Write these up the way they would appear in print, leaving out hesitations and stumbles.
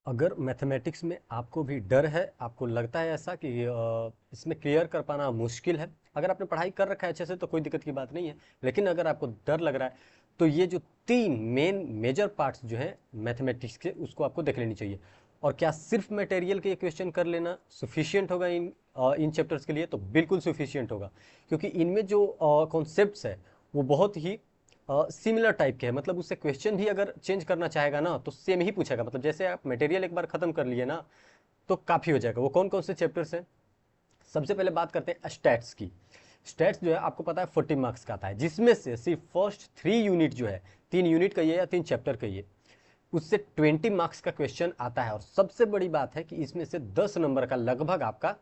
अगर मैथमेटिक्स में आपको भी डर है, आपको लगता है ऐसा कि इसमें क्लियर कर पाना मुश्किल है, अगर आपने पढ़ाई कर रखा है अच्छे से तो कोई दिक्कत की बात नहीं है। लेकिन अगर आपको डर लग रहा है तो ये जो तीन मेजर पार्ट्स जो है मैथमेटिक्स के, उसको आपको देख लेनी चाहिए। और क्या सिर्फ मटेरियल के क्वेश्चन कर लेना सफिशियंट होगा इन चैप्टर्स के लिए? तो बिल्कुल सफिशियंट होगा, क्योंकि इनमें जो कॉन्सेप्ट्स है वो बहुत ही सिमिलर टाइप के हैं। मतलब उससे क्वेश्चन भी अगर चेंज करना चाहेगा ना तो सेम ही पूछेगा। मतलब जैसे आप मटेरियल एक बार खत्म कर लिए ना तो काफ़ी हो जाएगा। वो कौन कौन से चैप्टर्स हैं? सबसे पहले बात करते हैं स्टैट्स की। स्टैट्स जो है आपको पता है 40 मार्क्स का आता है, जिसमें से सिर्फ फर्स्ट 3 यूनिट जो है, 3 यूनिट का ये या 3 चैप्टर का ये, उससे 20 मार्क्स का क्वेश्चन आता है। और सबसे बड़ी बात है कि इसमें से 10 नंबर का लगभग आपका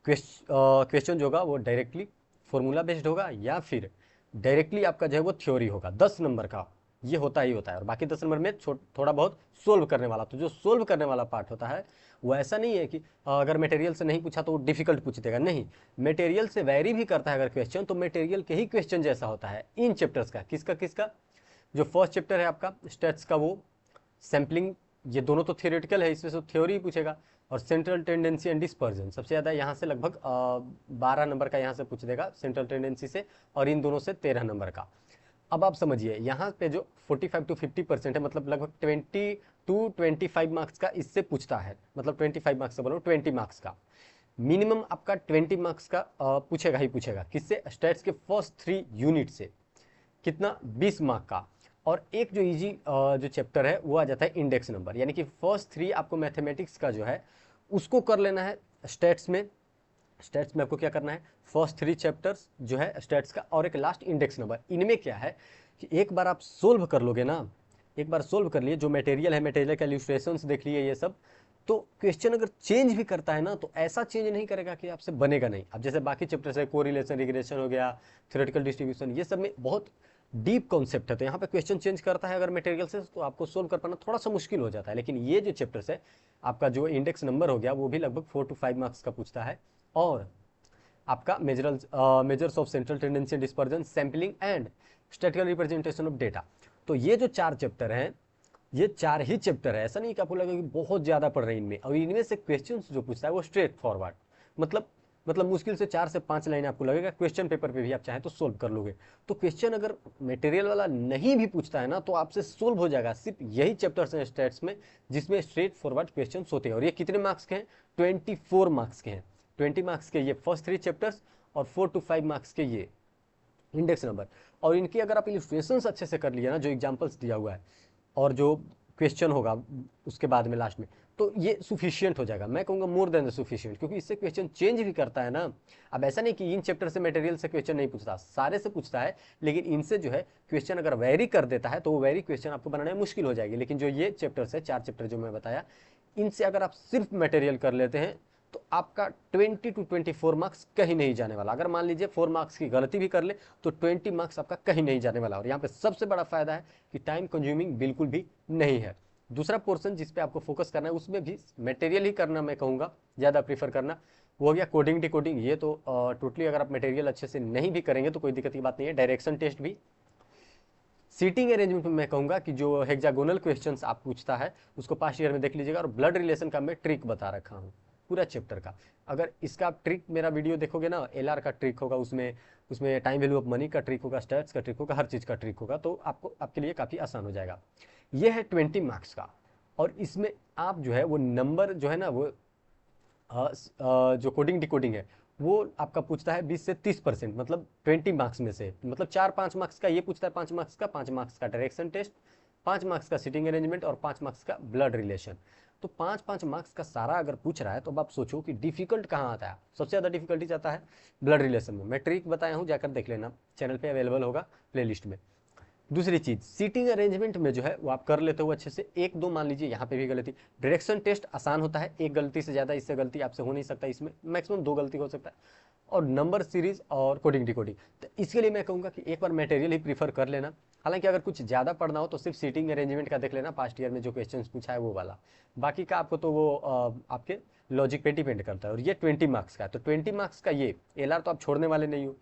क्वेश्चन जो होगा वो डायरेक्टली फॉर्मूला बेस्ड होगा, या फिर डायरेक्टली आपका जो है वो थ्योरी होगा। 10 नंबर का ये होता ही होता है। और बाकी 10 नंबर में थोड़ा बहुत सोल्व करने वाला। तो जो सोल्व करने वाला पार्ट होता है वो ऐसा नहीं है कि अगर मटेरियल से नहीं पूछा तो वो डिफिकल्ट पूछ देगा, नहीं। मटेरियल से वैरी भी करता है अगर क्वेश्चन, तो मटेरियल के ही क्वेश्चन जैसा होता है इन चैप्टर्स का। किसका किसका? जो फर्स्ट चैप्टर है आपका स्टेट्स का, वो सैम्पलिंग, ये दोनों तो थियोरेटिकल है, इसमें से थ्योरी ही पूछेगा। और सेंट्रल टेंडेंसी एंड डिस्पर्जन सबसे ज़्यादा यहाँ से लगभग 12 नंबर का यहाँ से पूछ देगा सेंट्रल टेंडेंसी से, और इन दोनों से 13 नंबर का। अब आप समझिए यहाँ पे जो 45 to 50% है, मतलब लगभग 20 to 25 मार्क्स का इससे पूछता है। मतलब 25 मार्क्स से बोलो 20 मार्क्स का मिनिमम आपका 20 मार्क्स का पूछेगा ही पूछेगा। किससे? स्टैट्स के फर्स्ट 3 यूनिट से। कितना? 20 मार्क का। और एक जो इजी जो चैप्टर है वो आ जाता है इंडेक्स नंबर, यानी कि फर्स्ट 3 आपको मैथमेटिक्स का जो है उसको कर लेना है स्टैट्स में। स्टैट्स में आपको क्या करना है? फर्स्ट 3 चैप्टर्स जो है स्टैट्स का, और एक लास्ट इंडेक्स नंबर। इनमें क्या है कि एक बार आप सोल्व कर लोगे ना, एक बार सोल्व कर लिए, जो मटेरियल है मटेरियल का इल्यूस्ट्रेशंस देख लिए ये सब, तो क्वेश्चन अगर चेंज भी करता है ना तो ऐसा चेंज नहीं करेगा कि आपसे बनेगा नहीं। अब जैसे बाकी चैप्टर्स है, कोरिलेशन, रिग्रेशन हो गया, थ्योरेटिकल डिस्ट्रीब्यूशन, ये सब में बहुत डीप कॉन्सेप्ट है। तो यहाँ पे क्वेश्चन चेंज करता है अगर मटेरियल से तो आपको सोल्व कर पाना थोड़ा सा मुश्किल हो जाता है। लेकिन ये जो चैप्टर्स है, आपका जो इंडेक्स नंबर हो गया वो भी लगभग 4 to 5 मार्क्स का पूछता है। और आपका measures of central tendency dispersion, sampling and statistical representation of data. तो ये जो 4 चैप्टर हैं, ये 4 ही चैप्टर है। ऐसा नहीं कि आपको लगे कि बहुत ज़्यादा पढ़ रहे हैं इनमें। और इनमें से क्वेश्चन जो पूछता है वो स्ट्रेट फॉरवर्ड, मतलब मुश्किल से 4 से 5 लाइन आपको लगेगा, क्वेश्चन पेपर पे भी आप चाहें तो सोल्व कर लोगे। तो क्वेश्चन अगर मटेरियल वाला नहीं भी पूछता है ना तो आपसे सोल्व हो जाएगा। सिर्फ यही चैप्टर्स हैं स्टैट्स में जिसमें स्ट्रेट फॉरवर्ड क्वेश्चन होते हैं। और ये कितने मार्क्स के हैं? 24 मार्क्स के हैं। 20 मार्क्स के ये फर्स्ट 3 चैप्टर्स, और 4 to 5 मार्क्स के ये इंडेक्स नंबर। और इनकी अगर आप इलस्ट्रेशंस अच्छे से कर लिए ना, जो एग्जांपल्स दिया हुआ है और जो क्वेश्चन होगा उसके बाद में लास्ट में, तो ये सुफिशियंट हो जाएगा। मैं कहूँगा मोर देन सुफिशियंट, क्योंकि इससे क्वेश्चन चेंज भी करता है ना। अब ऐसा नहीं कि इन चैप्टर से मटेरियल से क्वेश्चन नहीं पूछता, सारे से पूछता है। लेकिन इनसे जो है क्वेश्चन अगर वेरी कर देता है तो वो वेरी क्वेश्चन आपको बनाने में मुश्किल हो जाएगी। लेकिन जो ये चैप्टर्स है, 4 चैप्टर जो मैं बताया, इनसे अगर आप सिर्फ मटेरियल कर लेते हैं तो आपका 20 to 24 मार्क्स कहीं नहीं जाने वाला। अगर मान लीजिए 4 मार्क्स की गलती भी कर ले तो 20 मार्क्स आपका कहीं नहीं जाने वाला। और यहाँ पे सबसे बड़ा फायदा है कि टाइम कंज्यूमिंग बिल्कुल भी नहीं है। दूसरा पोर्शन जिस पे आपको फोकस करना है उसमें भी मटेरियल ही करना मैं कहूँगा ज़्यादा प्रीफर करना, वो हो गया कोडिंग डिकोडिंग। ये तो टोटली अगर आप मटेरियल अच्छे से नहीं भी करेंगे तो कोई दिक्कत की बात नहीं है। डायरेक्शन टेस्ट भी। सीटिंग अरेंजमेंट में मैं कहूँगा कि जो हेक्सागोनल क्वेश्चंस आप पूछता है उसको पास्ट ईयर में देख लीजिएगा। और ब्लड रिलेशन का मैं ट्रिक बता रखा हूँ पूरा चैप्टर का। अगर इसका आप ट्रिक मेरा वीडियो देखोगे ना, एलआर का ट्रिक होगा उसमें, उसमें टाइम वैल्यू ऑफ मनी का ट्रिक होगा, स्टैट्स का ट्रिक होगा, हर चीज़ का ट्रिक होगा। तो आपको आपके लिए काफ़ी आसान हो जाएगा। ये है 20 मार्क्स का। और इसमें आप जो है वो नंबर जो है ना वो जो कोडिंग डिकोडिंग है वो आपका पूछता है 20 से 30%, मतलब 20 मार्क्स में से। मतलब 4-5 मार्क्स का ये पूछता है, 5 मार्क्स का, 5 मार्क्स का डायरेक्शन टेस्ट, 5 मार्क्स का सिटिंग अरेंजमेंट, और 5 मार्क्स का ब्लड रिलेशन। तो 5-5 मार्क्स का सारा अगर पूछ रहा है तो अब आप सोचो कि डिफिकल्ट कहाँ आता है। सबसे ज़्यादा डिफिकल्टी जाता है ब्लड रिलेशन में। मैं ट्रिक बताया हूँ, जाकर देख लेना, चैनल पे अवेलेबल होगा प्लेलिस्ट में। दूसरी चीज सीटिंग अरेंजमेंट में जो है वो आप कर लेते हो अच्छे से। एक दो मान लीजिए यहाँ पे भी गलती, डायरेक्शन टेस्ट आसान होता है, एक गलती से ज़्यादा इससे गलती आपसे हो नहीं सकता, इसमें मैक्सिमम 2 गलती हो सकता है। और नंबर सीरीज और कोडिंग डिकोडिंग, तो इसके लिए मैं कहूँगा कि एक बार मटेरियल ही प्रीफर कर लेना। हालांकि अगर कुछ ज़्यादा पढ़ना हो तो सिर्फ सीटिंग अरेंजमेंट का देख लेना, पास्ट ईयर में जो क्वेश्चन पूछा है वो वाला। बाकी का आपको तो वो आपके लॉजिक पे डिपेंड करता है। और ये 20 मार्क्स का है, तो 20 मार्क्स का ये एल तो आप छोड़ने वाले नहीं हो।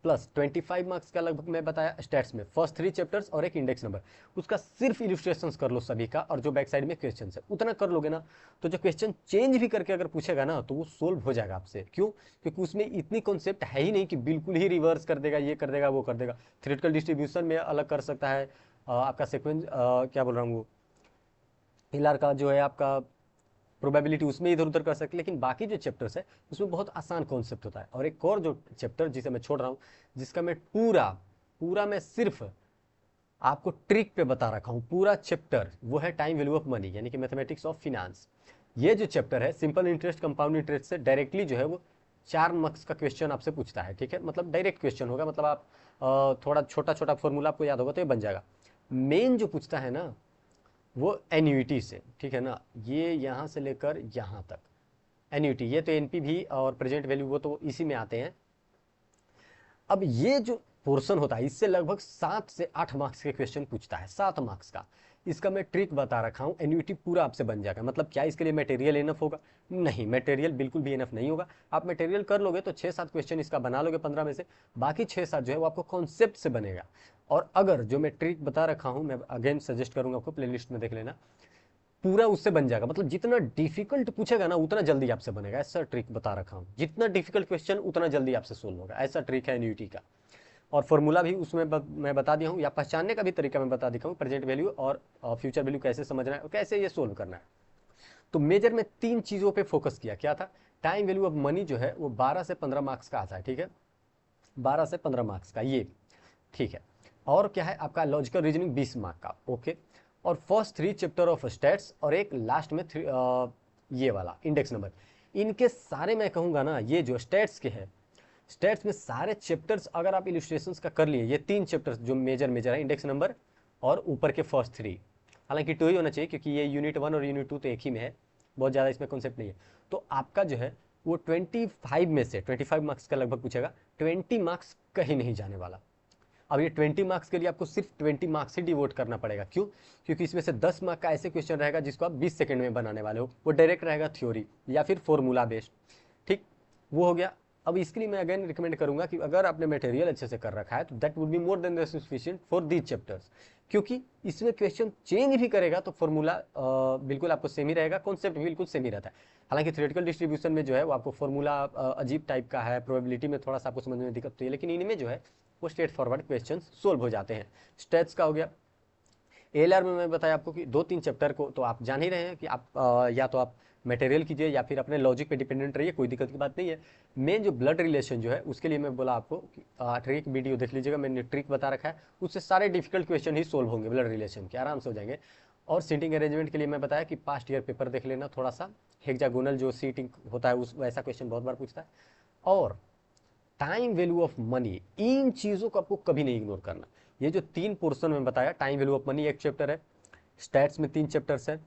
प्लस 25 मार्क्स का लगभग मैं बताया स्टैट्स में, फर्स्ट 3 चैप्टर्स और एक इंडेक्स नंबर, उसका सिर्फ इलिस्ट्रेशंस कर लो सभी का, और जो बैक साइड में क्वेश्चन है उतना कर लोगे ना, तो जो क्वेश्चन चेंज भी करके अगर पूछेगा ना तो वो सोल्व हो जाएगा आपसे। क्यों? क्योंकि उसमें इतनी कॉन्सेप्ट है ही नहीं कि बिल्कुल ही रिवर्स कर देगा, ये कर देगा, वो कर देगा। थ्योरेटिकल डिस्ट्रीब्यूशन में अलग कर सकता है, आपका सीक्वेंस क्या बोल रहा हूँ, वो हिलार का जो है आपका प्रोबेबिलिटी, उसमें इधर उधर कर सकते, लेकिन बाकी जो चैप्टर्स है उसमें बहुत आसान कॉन्सेप्ट होता है। और एक और जो चैप्टर जिसे मैं छोड़ रहा हूँ, जिसका मैं पूरा पूरा मैं सिर्फ आपको ट्रिक पे बता रखा हूँ पूरा चैप्टर, वो है टाइम वैल्यू ऑफ मनी, यानी कि मैथमेटिक्स ऑफ फिनांस। ये जो चैप्टर है सिंपल इंटरेस्ट कंपाउंड इंटरेस्ट से डायरेक्टली जो है वो 4 मार्क्स का क्वेश्चन आपसे पूछता है, ठीक है, मतलब डायरेक्ट क्वेश्चन होगा, मतलब आप थोड़ा छोटा छोटा फॉर्मूला आपको याद होगा तो ये बन जाएगा। मेन जो पूछता है ना वो एन्यूटी से, ठीक है ना, ये यहाँ से लेकर यहाँ तक एन्यूटी, ये तो एनपीवी और प्रेजेंट वैल्यू वो तो इसी में आते हैं। अब ये जो पोर्शन होता है इससे लगभग 7 से 8 मार्क्स के क्वेश्चन पूछता है, 7 मार्क्स का। इसका मैं ट्रिक बता रखा हूँ, एन्यूटी पूरा आपसे बन जाएगा। मतलब क्या इसके लिए मटेरियल इनफ होगा? नहीं, मटेरियल बिल्कुल भी इनफ नहीं होगा। आप मटेरियल कर लोगे तो 6-7 क्वेश्चन इसका बना लोगे 15 में से, बाकी 6-7 जो है वो आपको कॉन्सेप्ट से बनेगा। और अगर जो मैं ट्रिक बता रखा हूँ, मैं अगेन सजेस्ट करूंगा आपको प्लेलिस्ट में देख लेना, पूरा उससे बन जाएगा। मतलब जितना डिफिकल्ट पूछेगा ना उतना जल्दी आपसे बनेगा, ऐसा ट्रिक बता रखा हूँ। जितना डिफिकल्ट क्वेश्चन उतना जल्दी आपसे सोल्व होगा, ऐसा ट्रिक है एन्यूटी का। और फॉर्मूला भी उसमें मैं बता दिया हूँ, या पहचानने का भी तरीका मैं बता दिया हूँ, प्रेजेंट वैल्यू और फ्यूचर वैल्यू कैसे समझना है और कैसे ये सोल्व करना है। तो मेजर में 3 चीज़ों पे फोकस किया। क्या था? टाइम वैल्यू ऑफ मनी जो है वो 12 से 15 मार्क्स का आता है, ठीक है, 12 से 15 मार्क्स का ये, ठीक है। और क्या है आपका लॉजिकल रीजनिंग 20 मार्क का, ओके। और फर्स्ट 3 चैप्टर ऑफ स्टैट्स और एक लास्ट में ये वाला इंडेक्स नंबर। इनके सारे मैं कहूँगा ना, ये जो स्टैट्स के हैं, स्टैट्स में सारे चैप्टर्स अगर आप इलस्ट्रेशंस का कर लिए, ये 3 चैप्टर्स जो मेजर मेजर है, इंडेक्स नंबर और ऊपर के फर्स्ट 3, हालांकि 2 ही होना चाहिए क्योंकि ये यूनिट 1 और यूनिट 2 तो एक ही में है, बहुत ज़्यादा इसमें कॉन्सेप्ट नहीं है। तो आपका जो है वो 25 में से 25 मार्क्स का लगभग पूछेगा, 20 मार्क्स कहीं नहीं जाने वाला। अब ये 20 मार्क्स के लिए आपको सिर्फ 20 मार्क्स ही डिवोट करना पड़ेगा। क्यों? क्योंकि इसमें से 10 मार्क का ऐसे क्वेश्चन रहेगा जिसको आप 20 सेकंड में बनाने वाले हो, वो डायरेक्ट रहेगा थ्योरी या फिर फॉर्मूला बेस्ड, ठीक, वो हो गया। अब इसके लिए मैं अगेन रिकमेंड करूंगा कि अगर आपने मटेरियल अच्छे से कर रखा है तो that would be more than sufficient for these chapters, क्योंकि इसमें क्वेश्चन चेंज भी करेगा तो फॉर्मूला बिल्कुल आपको सेम ही रहेगा, कॉन्सेप्ट बिल्कुल सेम ही रहता है। हालांकि थ्योरेटिकल डिस्ट्रीब्यूशन में जो है वो आपको फॉर्मूला अजीब टाइप का है, प्रोबेबिलिटी में थोड़ा सा आपको समझ में दिक्कत होती है, लेकिन इनमें जो है वो स्ट्रेट फॉरवर्ड क्वेश्चन सोल्व हो जाते हैं। स्टैट्स का हो गया। एएलआर में मैं बताया आपको कि 2-3 चैप्टर को तो आप जान ही रहे हैं कि आप या तो आप मटेरियल कीजिए या फिर अपने लॉजिक पे डिपेंडेंट रहिए, कोई दिक्कत की बात नहीं है। मेन जो ब्लड रिलेशन जो है उसके लिए मैं बोला आपको कि ट्रिक वीडियो देख लीजिएगा, मैंने ट्रिक बता रखा है, उससे सारे डिफिकल्ट क्वेश्चन ही सोल्व होंगे, ब्लड रिलेशन के आराम से हो जाएंगे। और सीटिंग अरेंजमेंट के लिए मैं बताया कि पास्ट ईयर पेपर देख लेना थोड़ा सा, हेक्सागोनल जो सीटिंग होता है उस वैसा क्वेश्चन बहुत बार पूछता है। और टाइम वैल्यू ऑफ मनी, इन चीज़ों को आपको कभी नहीं इग्नोर करना। ये जो 3 पोर्शन में बताया, टाइम वैल्यू ऑफ मनी एक चैप्टर है, स्टैट्स में 3 चैप्टर्स है,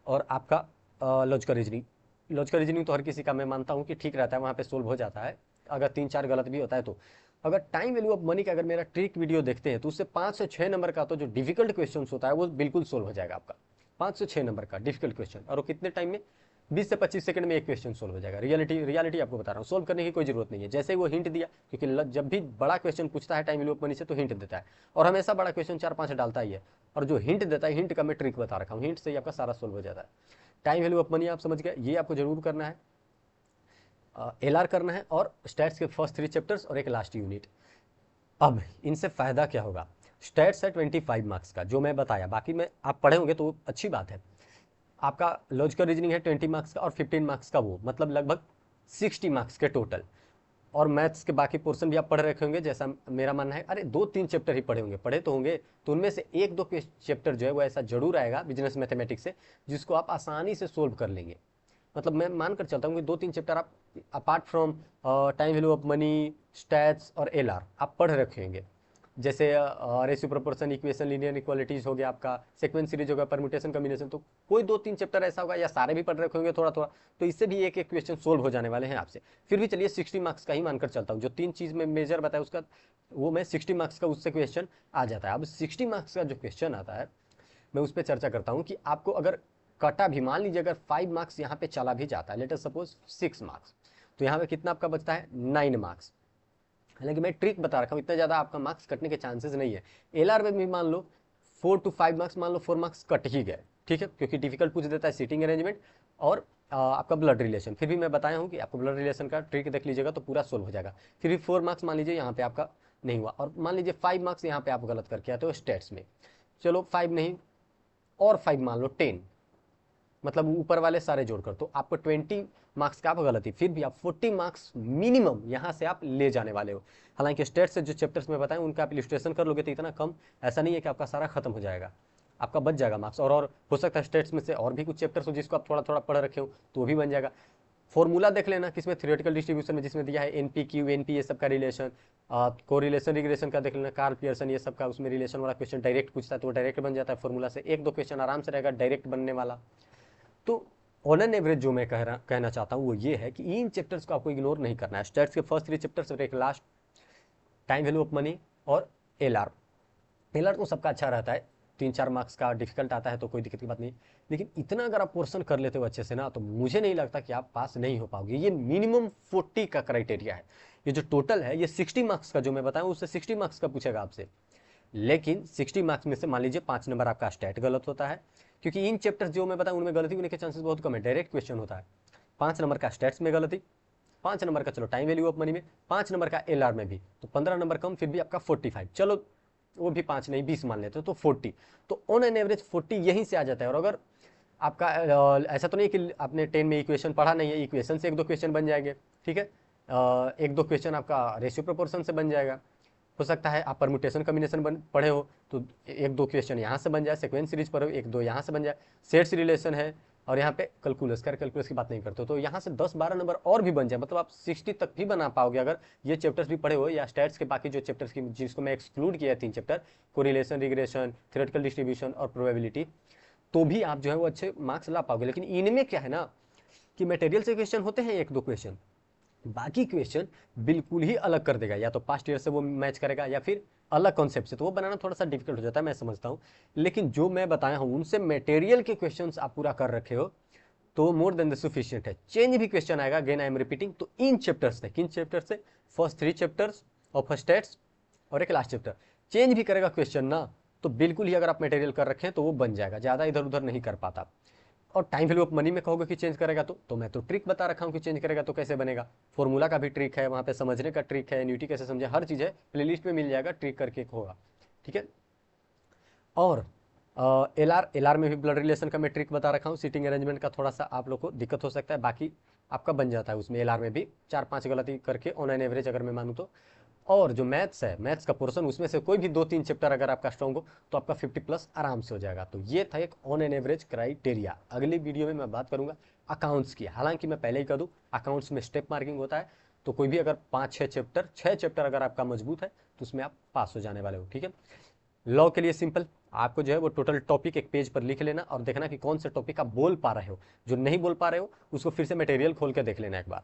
और आपका लॉजिकल रीजनिंग। लॉजिकल रीजनिंग तो हर किसी का मैं मानता हूँ कि ठीक रहता है, वहाँ पे सोल्व हो जाता है, अगर 3-4 गलत भी होता है तो। अगर टाइम वैल्यू ऑफ मनी का अगर मेरा ट्रिक वीडियो देखते हैं तो उससे 5 से 6 नंबर का तो जो डिफिकल्ट क्वेश्चन होता है वो बिल्कुल सोल्व हो जाएगा आपका। 5 से 6 नंबर का डिफिकल्ट क्वेश्चन, और वो कितने टाइम में? 20 से 25 सेकंड में एक क्वेश्चन सोल्व हो जाएगा। रियलिटी आपको बता रहा हूँ, सोल्व करने की कोई जरूरत नहीं है। जैसे ही वो हिंट दिया, क्योंकि जब भी बड़ा क्वेश्चन पूछता है टाइम वैल्यू ऑफ मनी से तो हिंट देता है, और हमेशा बड़ा क्वेश्चन 4-5 डालता ही है, और जो हिंट देता है, हिंट का मैं ट्रिक बता रखा हूँ, हिंट से ही आपका सारा सोल्व हो जाता है। टाइम वैल्यू ऑफ मनी आप समझ गए, ये आपको जरूर करना है, एलआर करना है, और स्टैट्स के फर्स्ट 3 चैप्टर्स और एक लास्ट यूनिट। अब इनसे फायदा क्या होगा? स्टैट्स है 25 मार्क्स का जो मैं बताया, बाकी में आप पढ़े होंगे तो अच्छी बात है। आपका लॉजिकल रीजनिंग है 20 मार्क्स का, और 15 मार्क्स का वो, मतलब लगभग 60 मार्क्स के टोटल। और मैथ्स के बाकी पोर्शन भी आप पढ़ रखे होंगे, जैसा मेरा मानना है। अरे 2-3 चैप्टर ही पढ़े होंगे, पढ़े तो होंगे, तो उनमें से 1-2 चैप्टर जो है वो ऐसा जरूर आएगा बिजनेस मैथमेटिक्स से जिसको आप आसानी से सोल्व कर लेंगे। मतलब मैं मानकर चलता हूँ कि 2-3 चैप्टर आप apart from time value of money, stats और एलआर आप पढ़ रखे होंगे। जैसे ratio proportion, equation, linear equalities हो गया, आपका सीक्वेंस सीरीज होगा, परम्यूटेशन कॉम्बिनेशन, तो कोई 2-3 चैप्टर ऐसा होगा, या सारे भी पढ़ रखे होंगे थोड़ा थोड़ा, तो इससे भी एक एक क्वेश्चन सोल्व हो जाने वाले हैं आपसे। फिर भी चलिए 60 मार्क्स का ही मानकर चलता हूँ, जो 3 चीज़ में मेजर बताया उसका वो मैं 60 मार्क्स का उससे क्वेश्चन आ जाता है। अब 60 मार्क्स का जो क्वेश्चन आता है मैं उस पर चर्चा करता हूँ कि आपको अगर कटा भी, मान लीजिए अगर 5 मार्क्स यहाँ पे चला भी जाता है, लेट अस सपोज 6 मार्क्स, तो यहाँ पे कितना आपका बचता है? 9 मार्क्स। हालांकि मैं ट्रिक बता रखा हूँ, इतना ज़्यादा आपका मार्क्स कटने के चांसेस नहीं है। एलआर में भी मान लो 4 to 5 मार्क्स, मान लो 4 मार्क्स कट ही गए, ठीक है, क्योंकि डिफिकल्ट पूछ देता है सीटिंग अरेंजमेंट और आपका ब्लड रिलेशन। फिर भी मैं बताया हूँ कि आपको ब्लड रिलेशन का ट्रिक देख लीजिएगा तो पूरा सोल्व हो जाएगा। फिर भी 4 मार्क्स मान लीजिए यहाँ पे आपका नहीं हुआ, और मान लीजिए 5 मार्क्स यहाँ पे आप गलत करके आते हो स्टेट्स में, चलो 5 नहीं और 5 मान लो 10, मतलब ऊपर वाले सारे जोड़कर तो आपको 20 मार्क्स का आप गलती, फिर भी आप 40 मार्क्स मिनिमम यहाँ से आप ले जाने वाले हो। हालांकि स्टेट से जो चैप्टर्स में बताएं उनका आप इलिस्ट्रेशन कर लोगे तो इतना कम, ऐसा नहीं है कि आपका सारा खत्म हो जाएगा, आपका बच जाएगा मार्क्स। और हो सकता है स्टेट्स में से और भी कुछ चैप्टर्स हो जिसको आप थोड़ा थोड़ा पढ़ रखे हो तो वो भी बन जाएगा। फॉर्मूला देख लेना किसमें थ्योरेटिकल डिस्ट्रीब्यूशन में, जिसमें दिया है एनपी क्यू एनपी ये सब का रिलेशन, को रिलेशन रिग्रेशन का देख लेना, कार्ल पियर्सन ये सब का, उसमें रिलेशन वाला क्वेश्चन डायरेक्ट पूछता है तो वो डायरेक्ट बन जाता है फॉर्मूला से, एक दो क्वेश्चन आराम से रहेगा डायरेक्ट बनने वाला। तो ऑन एन एवरेज जो मैं कहना चाहता हूँ वो ये है कि इन चैप्टर्स को आपको इग्नोर नहीं करना है, स्टैट्स के फर्स्ट 3 चैप्टर्स और एक last time value of money और एलआर। एलआर तो सबका अच्छा रहता है, 3-4 मार्क्स का डिफिकल्ट आता है तो कोई दिक्कत की बात नहीं, लेकिन इतना अगर आप पोर्शन कर लेते हो अच्छे से ना तो मुझे नहीं लगता कि आप पास नहीं हो पाओगे। ये मिनिमम 40 का क्राइटेरिया है, ये जो टोटल है ये 60 मार्क्स का जो मैं बताऊँ उससे 60 मार्क्स का पूछेगा आपसे, लेकिन 60 मार्क्स में से मान लीजिए 5 नंबर आपका स्टैट गलत होता है, क्योंकि इन चैप्टर्स जो मैं बताऊं उनमें गलती होने के चांसेस बहुत कम है, डायरेक्ट क्वेश्चन होता है। 5 नंबर का स्टैट्स में गलती, 5 नंबर का चलो टाइम वैल्यू ऑफ मनी में, 5 नंबर का एलआर में भी, तो 15 नंबर कम, फिर भी आपका 45, चलो वो भी 5 नहीं 20 मान लेते हो तो 40, तो ऑन एन एवरेज 40 यहीं से आ जाता है। और अगर आपका ऐसा तो नहीं कि आपने 10 में इक्वेशन पढ़ा नहीं है, इक्वेशन से एक दो क्वेश्चन बन जाएंगे, ठीक है, एक दो क्वेश्चन आपका रेशियो प्रोपोर्शन से बन जाएगा, हो सकता है आप परमुटेशन कॉम्बिनेशन पढ़े हो तो एक दो क्वेश्चन यहाँ से बन जाए, सीक्वेंस सीरीज पढ़े हो एक दो यहाँ से बन जाए, सेट्स रिलेशन है और यहाँ पे कैलकुलस की बात नहीं करते तो यहाँ से 10-12 नंबर और भी बन जाए, मतलब आप 60 तक भी बना पाओगे अगर ये चैप्टर्स भी पढ़े हो, या स्टैट्स के बाकी जो चैप्टर्स की जिसको मैं एक्सक्लूड किया 3 chapter, correlation regression theoretical distribution और प्रोबेबिलिटी, तो भी आप जो है वो अच्छे मार्क्स ला पाओगे। लेकिन इनमें क्या है ना कि मटेरियल से क्वेश्चन होते हैं एक दो क्वेश्चन, बाकी क्वेश्चन बिल्कुल ही अलग कर देगा, या तो पास्ट ईयर से वो मैच करेगा या फिर अलग कॉन्सेप्ट से, तो वो बनाना थोड़ा सा डिफिकल्ट हो जाता है मैं समझता हूँ। लेकिन जो मैं बताया हूँ उनसे मटेरियल के क्वेश्चंस आप पूरा कर रखे हो तो मोर देन द सफिशिएंट है। चेंज भी क्वेश्चन आएगा, अगेन आई एम रिपीटिंग, तो इन चैप्टर्स से, किन चैप्टर से, फर्स्ट 3 चैप्टर्स और फर्स्ट स्टेट्स और एक लास्ट चैप्टर, चेंज भी करेगा क्वेश्चन ना तो बिल्कुल ही अगर आप मटेरियल कर रखे हैं तो वो बन जाएगा, ज़्यादा इधर उधर नहीं कर पाता। और टाइम वैल्यू ऑफ मनी में कहोगे कि चेंज करेगा तो मैं तो ट्रिक बता रखा हूँ कि चेंज करेगा तो कैसे बनेगा, फॉर्मूला का भी ट्रिक है वहाँ पे, समझने का ट्रिक है, एन्युटी कैसे समझे, हर चीज़ है, प्लेलिस्ट में मिल जाएगा, ट्रिक करके होगा, ठीक है। और एलआर में भी ब्लड रिलेशन का मैं ट्रिक बता रखा हूँ, सीटिंग अरेंजमेंट का थोड़ा सा आप लोग को दिक्कत हो सकता है, बाकी आपका बन जाता है उसमें, एलआर में भी 4-5 गलती करके ऑन एन एवरेज अगर मैं मानूँ तो। और जो मैथ्स है, मैथ्स का पोर्शन उसमें से कोई भी 2-3 चैप्टर अगर आपका स्ट्रॉन्ग हो तो आपका 50+ आराम से हो जाएगा। तो ये था एक ऑन एन एवरेज क्राइटेरिया। अगली वीडियो में मैं बात करूंगा अकाउंट्स की, हालांकि मैं पहले ही कह दूँ अकाउंट्स में स्टेप मार्किंग होता है, तो कोई भी अगर 5-6 चैप्टर 6 चैप्टर अगर आपका मजबूत है तो उसमें आप पास हो जाने वाले हो, ठीक है। लॉ के लिए सिंपल, आपको जो है वो टोटल टॉपिक एक पेज पर लिख लेना और देखना कि कौन से टॉपिक आप बोल पा रहे हो, जो नहीं बोल पा रहे हो उसको फिर से मटेरियल खोल के देख लेना एक बार,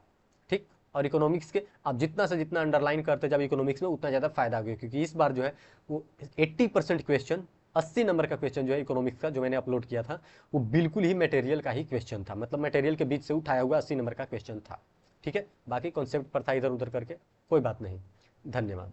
ठीक। और इकोनॉमिक्स के आप जितना से जितना अंडरलाइन करते जब इकोनॉमिक्स में उतना ज़्यादा फायदा होगा, क्योंकि इस बार जो है वो 80% क्वेश्चन, 80 नंबर का क्वेश्चन जो है इकोनॉमिक्स का जो मैंने अपलोड किया था वो बिल्कुल ही मटेरियल का ही क्वेश्चन था, मतलब मटेरियल के बीच से उठाया हुआ 80 नंबर का क्वेश्चन था, ठीक है। बाकी कॉन्सेप्ट पर था इधर उधर करके, कोई बात नहीं। धन्यवाद।